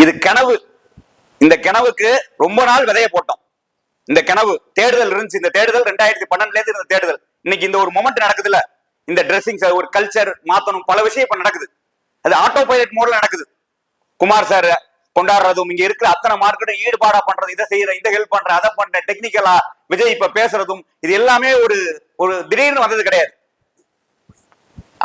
இது கனவு. இந்த கனவுக்கு ரொம்ப நாள் விதைய போட்டோம். இந்த கனவு தேடுதல் இருந்துச்சு. இந்த தேடுதல் 2012 இருந்த தேடுதல் இன்னைக்கு இந்த ஒரு மொமெண்ட் நடக்குதுல்ல. இந்த ட்ரெஸ்ஸிங் ஒரு கல்ச்சர் மாத்தணும், பல விஷயம் இப்ப நடக்குது. அது ஆட்டோ பைலட் மோட்ல நடக்குது. குமார் சார் கொண்டாடுறதும், இங்க இருக்கிற அத்தனை மார்க்கெட்டும் ஈடுபாடா பண்றது, இதை செய்யற, இந்த ஹெல்ப் பண்ற, அதை பண்ற, டெக்னிக்கலா விஜய் இப்ப பேசுறதும், இது எல்லாமே ஒரு ஒரு திடீர்னு வந்தது கிடையாது.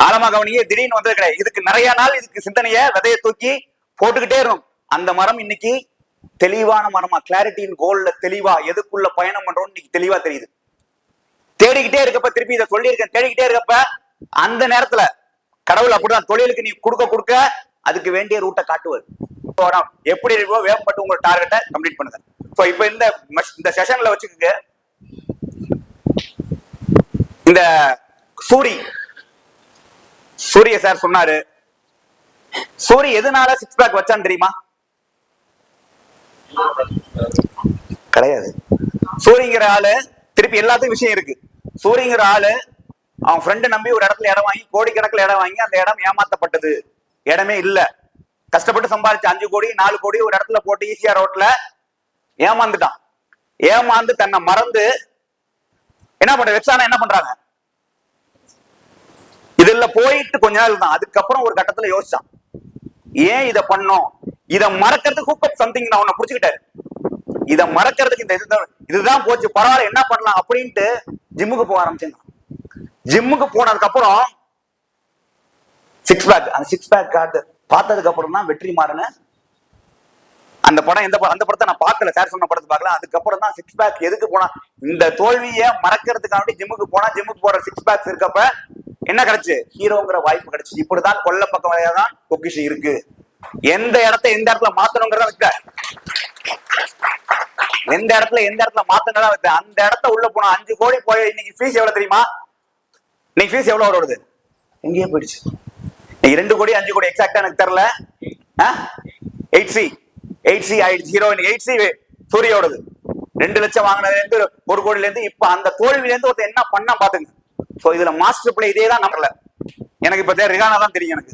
ஆழமா கவனிங்க, திடீர்னு வந்தது கிடையாது. இதுக்கு நிறைய நாள் இதுக்கு சிந்தனைய விதைய தூக்கி போட்டுக்கிட்டே இருக்கும். அந்த மரம் இன்னைக்கு தெளிவான மரமா, கிளாரிட்டியின் கோல்ல தெளிவா எதுக்குள்ள பயணம் பண்றோம் இன்னைக்கு தெளிவா தெரியுது. தேடிக்கிட்டே இருக்கப்ப, திருப்பி இதை சொல்லியிருக்கேன், தேடிக்கிட்டே இருக்கப்ப அந்த நேரத்துல கடவுள் அப்படிதான் தொழிலுக்கு நீ கொடுக்க அதுக்கு வேண்டிய ரூட்டை காட்டுவார். எப்படி இருக்கோ வேகப்பட்டு உங்க டார்கெட்டை கம்ப்ளீட் பண்ணுங்க. இப்ப இந்த செஷன்ல வச்சுக்கோங்க, இந்த சூரிய சார் சொன்னாரு, சூரிய எதனால சிக்ஸ் பேக் வச்சான்னு தெரியுமா? கிடையாது. சூரியங்கிற ஆளு திருப்பி எல்லாத்துக்கும் விஷயம் இருக்கு. சூரியங்கிற ஆளு அவன் ஃப்ரெண்டு நம்பி ஒரு இடத்துல இடம் வாங்கி, கோடிக்கணக்கில் இடம் வாங்கி, அந்த இடம் ஏமாத்தப்பட்டது. இடமே இல்ல, கஷ்டப்பட்டு சம்பாதிச்சு 5 கோடி 4 கோடி ஒரு இடத்துல போட்டு ஈஸியா ரோட்ல ஏமாந்துட்டான். ஏமாந்து தன்னை மறந்து என்ன பண்ற வெச்சானா என்ன பண்றாங்க, இதுல போயிட்டு கொஞ்ச நாள் தான். அதுக்கப்புறம் ஒரு கட்டத்துல யோசிச்சான், ஏன் இதை பண்ணோம், இதை மறக்கிறதுக்கு ஹூக்கப் சம்திங் நான் உன்னை புடிச்சுக்கிட்டாரு. இதை மறக்கிறதுக்கு இந்த இதுதான் போச்சு, பரவாயில்ல என்ன பண்ணலாம் அப்படின்ட்டு ஜிம்முக்கு போக ஆரம்பிச்சேன். ஜிம்முக்கு போனதுக்கு அப்புறம் சிக்ஸ் பேக், அந்த சிக்ஸ் பேக் கார்டு பார்த்ததுக்கு அப்புறம் தான் வெற்றிமாறன் அந்த படம். அந்த படத்தை நான் பார்க்கல, சார் சொன்ன படத்தை பார்க்கல. அதுக்கப்புறம் தான் சிக்ஸ் பேக் எதுக்கு போனா, இந்த தோல்வியை மறக்கிறதுக்காண்டி ஜிம்முக்கு போனா. ஜிம்முக்கு போற சிக்ஸ் பேக்ஸ் இருக்கப்ப என்ன கிடைச்சு, ஹீரோங்கிற வாய்ப்பு கிடைச்சு. இப்படிதான் கொல்ல பக்கம் வழியாதான் பொக்கிஷம் இருக்கு. எந்த இடத்துல மாத்தணுங்கிறத வைக்க, எந்த இடத்துல மாத்தணும் வைக்க. அந்த இடத்த உள்ள போனா 5 கோடி போய் இன்னைக்கு ஃபீஸ் எவ்வளவு தெரியுமா? இன்னைக்கு ஃபீஸ் எவ்வளவு வருது? எங்கேயே போயிடுச்சு. 2 கோடி 5 கோடி எக்ஸாக்டா எனக்கு தெரியல. 8C ஆயிடுச்சு. ஹீரோயின் 8C சூரியோடது 2 லட்சம் வாங்கினதுல இருந்து 1 கோடியில இருந்து இப்ப அந்த தோல்வியில இருந்து ஒருத்தர் என்ன பண்ணா பாத்துங்க. சோ இதுல மாஸ்டர் பிளே இதே தான். நம்மள எனக்கு இப்ப ரிகானா தான் தெரியும். எனக்கு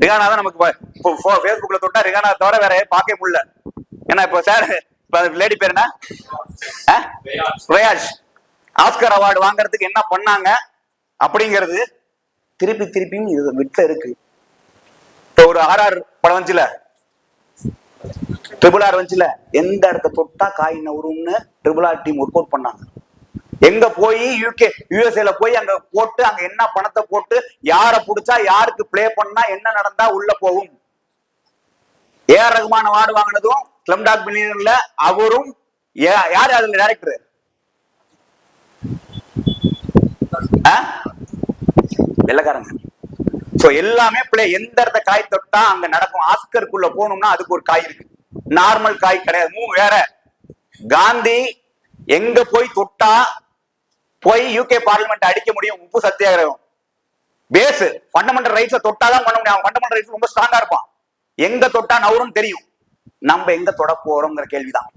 ரிகானா தான் நமக்கு ஃபேஸ்புக்ல தொட்டா ரிகானா தவிர வேற பார்க்க முடியல. ஏன்னா இப்ப சார் லேடி பேர் என்ன, ஸ்ரேயாஷ் ஆஸ்கர் அவார்டு வாங்குறதுக்கு என்ன பண்ணாங்க அப்படிங்கிறது திருப்பியும் இது விட்டு இருக்கு. இப்போ ஒரு RR படம் வந்துச்சுல, RRR வந்துச்சுல, எந்த இடத்த தொட்டா காய் நவரும்னு RRR டீம் ஒர்க் அவுட் பண்ணாங்க. எங்க போய் USA போய் அங்க போட்டு, அங்க என்ன பணத்தை போட்டு, யாரை புடிச்சா யாருக்கு பிளே பண்ணா என்ன நடந்தா உள்ள போகும். AR ரகுமான் அவார்டு வாங்கினதும் ஸ்லம்டாக் மில்லியனர்ல அவரும் யாரு அதுல டைரக்டர், வெள்ளக்காரங்க. சோ எல்லாமே பிளே. எந்த இடத்த காய் தொட்டா அங்க நடக்கும். ஆஸ்கருக்குள்ள போகணும்னா அதுக்கு ஒரு காய் இருக்கு, நார்மல் காய் கிடையாது, வேற. காந்தி எங்க போய் தொட்டா போய் UK பார்லிமெண்ட் அடிக்க முடியும், உப்பு சத்தியாகிரகம் பேஸ். ஃபண்டமெண்டல் ரைட்ஸ் தொட்டாதான் பண்ண முடியும். ஃபண்டமெண்டல் ரைட்ஸ் ரொம்ப ஸ்ட்ராங்கா இருப்பான். எங்க தொட்டா நவரும் தெரியும். நம்ம எங்க தொட போறோம்ங்கிற கேள்விதான்.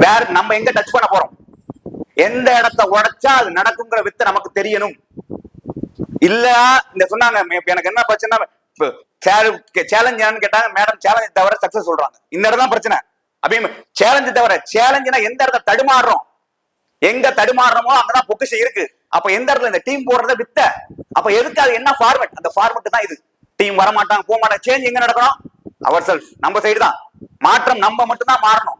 வேற நம்ம எங்க டச் பண்ண போறோம், எந்த இடத்த உடைச்சா அது நடக்குங்கிற வித்து நமக்கு தெரியணும். இல்ல இந்த சொன்னாங்க எனக்கு என்ன பிரச்சனை, சேலஞ்ச் கேட்டாங்க மேடம், சேலஞ்ச் தவிர சக்சஸ் சொல்றாங்க. இந்த இடம் தான் பிரச்சனை. அப்பயும் சேலஞ்சு தவிர, சேலஞ்சுனா எந்த இடத்த தடுமாறுறோம், எங்க தடுமாறுறோமோ அங்கதான் பொக்கிஷம் இருக்கு. அப்ப எந்த இடத்துல இந்த டீம் போடுறத வித்த, அப்ப எதுக்கு அது என்ன ஃபார்மேட், அந்த ஃபார்மேட் தான் இது. டீம் வரமாட்டாங்க, போக மாட்டாங்க. சேஞ்ச் எங்க நடக்கணும், அவர் செல்ஃப், நம்ம சைடு தான். மாற்றம் நம்ம மட்டும் தான் மாறணும்.